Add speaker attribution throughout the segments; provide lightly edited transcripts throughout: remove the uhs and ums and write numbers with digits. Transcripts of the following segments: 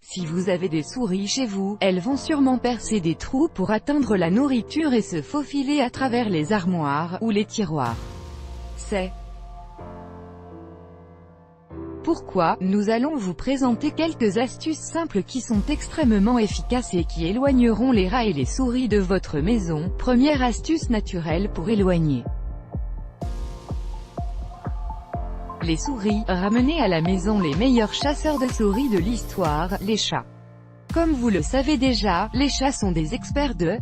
Speaker 1: Si vous avez des souris chez vous, elles vont sûrement percer des trous pour atteindre la nourriture et se faufiler à travers les armoires, ou les tiroirs. C'est pourquoi, nous allons vous présenter quelques astuces simples qui sont extrêmement efficaces et qui éloigneront les rats et les souris de votre maison. Première astuce naturelle pour éloigner les souris. Ramenez à la maison les meilleurs chasseurs de souris de l'histoire, les chats. Comme vous le savez déjà, les chats sont des experts de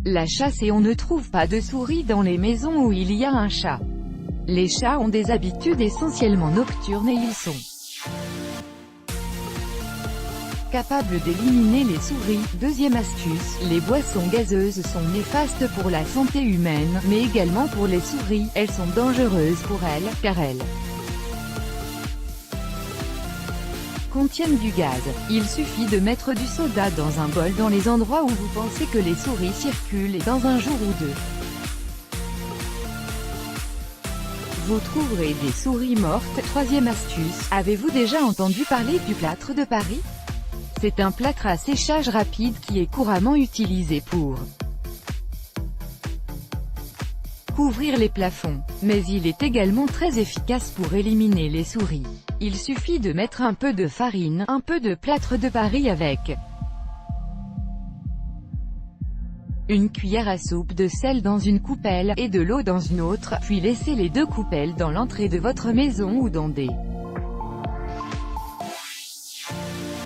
Speaker 1: la chasse et on ne trouve pas de souris dans les maisons où il y a un chat. Les chats ont des habitudes essentiellement nocturnes et ils sont capables d'éliminer les souris. Deuxième astuce, les boissons gazeuses sont néfastes pour la santé humaine, mais également pour les souris. Elles sont dangereuses pour elles, car elles contiennent du gaz. Il suffit de mettre du soda dans un bol dans les endroits où vous pensez que les souris circulent et dans un jour ou deux, vous trouverez des souris mortes. Troisième astuce, avez-vous déjà entendu parler du plâtre de Paris? C'est un plâtre à séchage rapide qui est couramment utilisé pour couvrir les plafonds, mais il est également très efficace pour éliminer les souris. Il suffit de mettre un peu de farine, un peu de plâtre de Paris avec une cuillère à soupe de sel dans une coupelle, et de l'eau dans une autre, puis laissez les deux coupelles dans l'entrée de votre maison ou dans des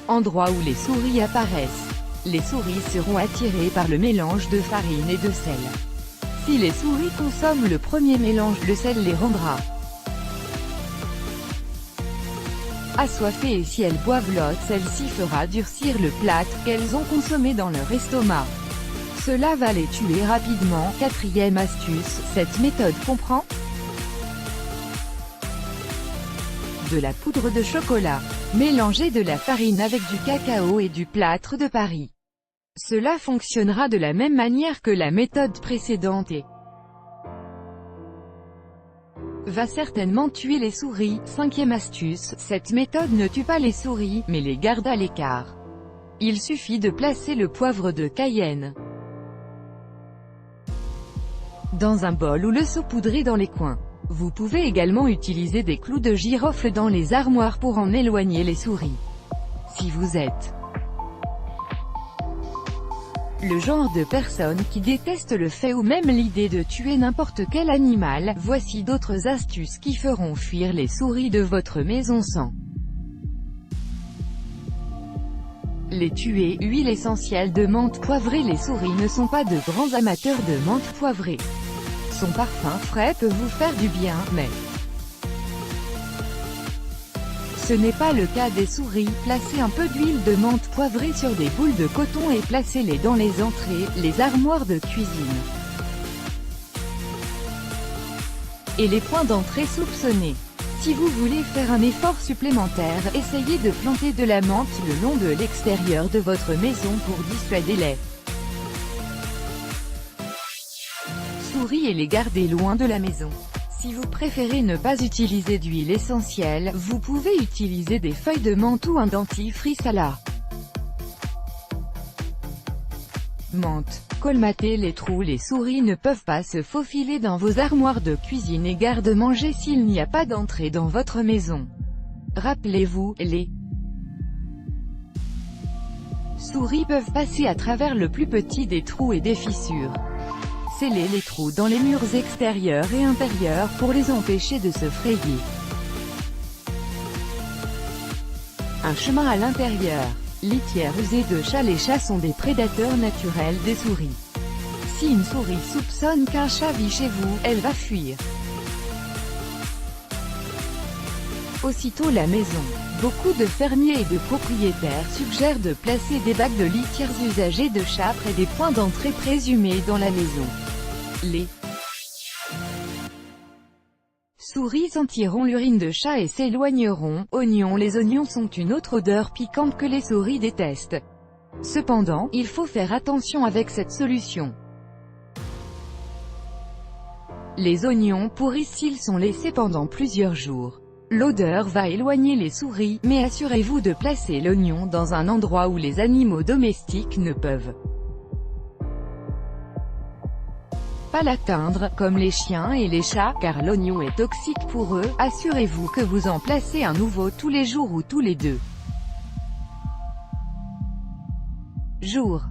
Speaker 1: endroits où les souris apparaissent. Les souris seront attirées par le mélange de farine et de sel. Si les souris consomment le premier mélange, le sel les rendra assoiffées et si elles boivent l'eau, celle-ci fera durcir le plâtre qu'elles ont consommé dans leur estomac. Cela va les tuer rapidement. Quatrième astuce, cette méthode comprend de la poudre de chocolat. Mélangez de la farine avec du cacao et du plâtre de Paris. Cela fonctionnera de la même manière que la méthode précédente et va certainement tuer les souris. Cinquième astuce, cette méthode ne tue pas les souris, mais les garde à l'écart. Il suffit de placer le poivre de Cayenne dans un bol ou le saupoudrer dans les coins. Vous pouvez également utiliser des clous de girofle dans les armoires pour en éloigner les souris. Si vous êtes le genre de personne qui déteste le fait ou même l'idée de tuer n'importe quel animal, voici d'autres astuces qui feront fuir les souris de votre maison sans les tuer. Huile essentielle de menthe poivrée. Les souris ne sont pas de grands amateurs de menthe poivrée. Son parfum frais peut vous faire du bien, mais ce n'est pas le cas des souris. Placez un peu d'huile de menthe poivrée sur des boules de coton et placez-les dans les entrées, les armoires de cuisine et les points d'entrée soupçonnés. Si vous voulez faire un effort supplémentaire, essayez de planter de la menthe le long de l'extérieur de votre maison pour dissuader les souris et les garder loin de la maison. Si vous préférez ne pas utiliser d'huile essentielle, vous pouvez utiliser des feuilles de menthe ou un dentifrice à la menthe. Colmatez les trous. Les souris ne peuvent pas se faufiler dans vos armoires de cuisine et garde-manger s'il n'y a pas d'entrée dans votre maison. Rappelez-vous, les souris peuvent passer à travers le plus petit des trous et des fissures. Scellez les trous dans les murs extérieurs et intérieurs pour les empêcher de se frayer un chemin à l'intérieur. Litière usée de chat. Les chats sont des prédateurs naturels des souris. Si une souris soupçonne qu'un chat vit chez vous, elle va fuir aussitôt la maison. Beaucoup de fermiers et de propriétaires suggèrent de placer des bacs de litières usagées de chats près des points d'entrée présumés dans la maison. Les souris sentiront l'urine de chat et s'éloigneront. Oignons. Les oignons sont une autre odeur piquante que les souris détestent. Cependant, il faut faire attention avec cette solution. Les oignons pourris s'ils sont laissés pendant plusieurs jours. L'odeur va éloigner les souris, mais assurez-vous de placer l'oignon dans un endroit où les animaux domestiques ne peuvent pas l'atteindre, comme les chiens et les chats, car l'oignon est toxique pour eux. Assurez-vous que vous en placez un nouveau tous les jours ou tous les 2 jours.